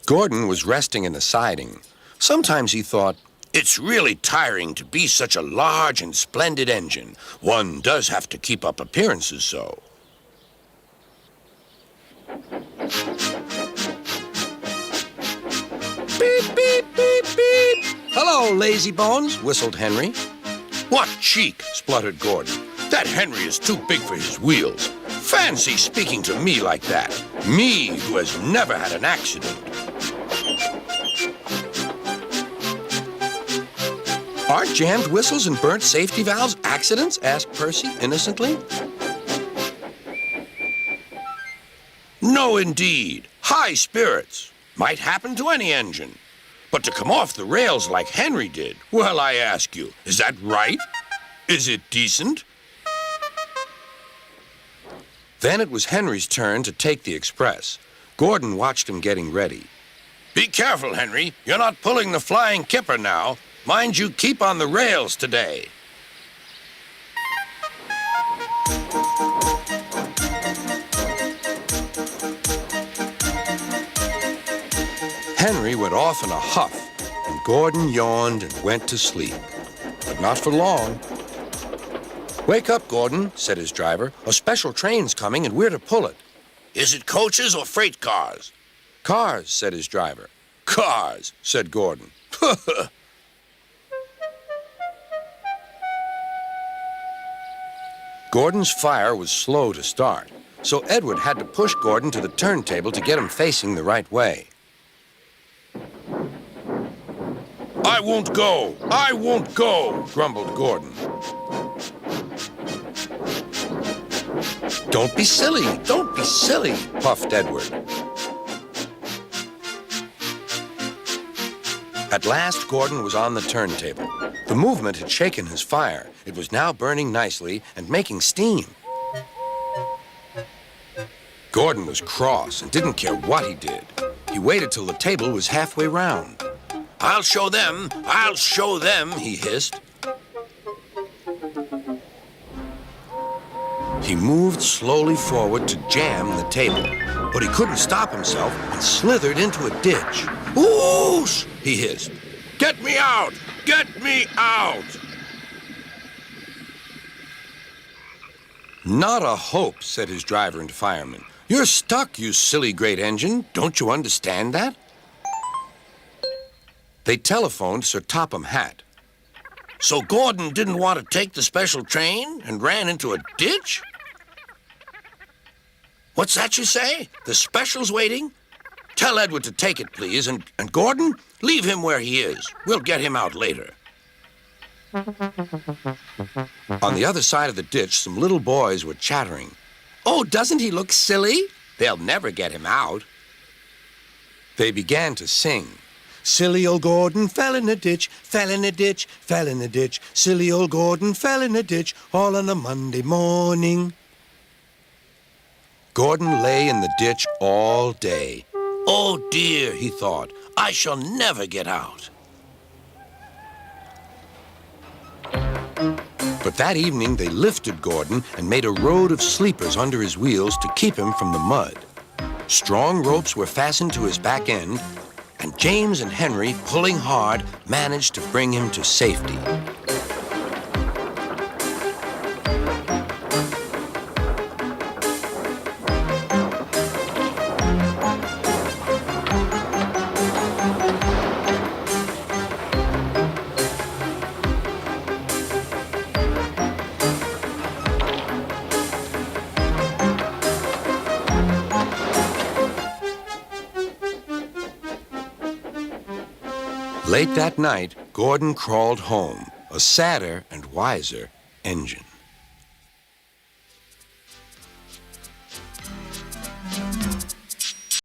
Gordon was resting in the siding. Sometimes he thought, "It's really tiring to be such a large and splendid engine. One does have to keep up appearances so." Beep, beep, beep, beep. "Hello, lazy bones," whistled Henry. "What cheek," spluttered Gordon. "That Henry is too big for his wheels. Fancy speaking to me like that. Me, who has never had an accident." "Aren't jammed whistles and burnt safety valves accidents?" asked Percy innocently. "No, indeed. High spirits. Might happen to any engine. But to come off the rails like Henry did, well, I ask you, is that right? Is it decent?" Then it was Henry's turn to take the express. Gordon watched him getting ready. "Be careful, Henry. You're not pulling the flying kipper now. Mind you keep on the rails today." Henry went off in a huff, and Gordon yawned and went to sleep. But not for long. "Wake up, Gordon," said his driver. "A special train's coming, and we're to pull it." "Is it coaches or freight cars?" "Cars," said his driver. "Cars," said Gordon. Gordon's fire was slow to start, so Edward had to push Gordon to the turntable to get him facing the right way. "I won't go! I won't go!" grumbled Gordon. "Don't be silly! Don't be silly!" puffed Edward. At last, Gordon was on the turntable. The movement had shaken his fire. It was now burning nicely and making steam. Gordon was cross and didn't care what he did. He waited till the table was halfway round. "I'll show them! I'll show them!" he hissed. He moved slowly forward to jam the table, but he couldn't stop himself and slithered into a ditch. "Whoosh!" he hissed. "Get me out! Get me out!" "Not a hope," said his driver and fireman. "You're stuck, you silly great engine. Don't you understand that?" They telephoned Sir Topham Hatt. "So Gordon didn't want to take the special train and ran into a ditch?" "What's that you say? The special's waiting? Tell Edward to take it, please, and Gordon, leave him where he is. We'll get him out later." On the other side of the ditch, some little boys were chattering. "Oh, doesn't he look silly? They'll never get him out." They began to sing. "Silly old Gordon fell in a ditch, fell in a ditch, fell in a ditch. Silly old Gordon fell in a ditch, all on a Monday morning." Gordon lay in the ditch all day. "Oh dear," he thought, "I shall never get out." But that evening they lifted Gordon and made a road of sleepers under his wheels to keep him from the mud. Strong ropes were fastened to his back end, and James and Henry, pulling hard, managed to bring him to safety. Late that night, Gordon crawled home, a sadder and wiser engine.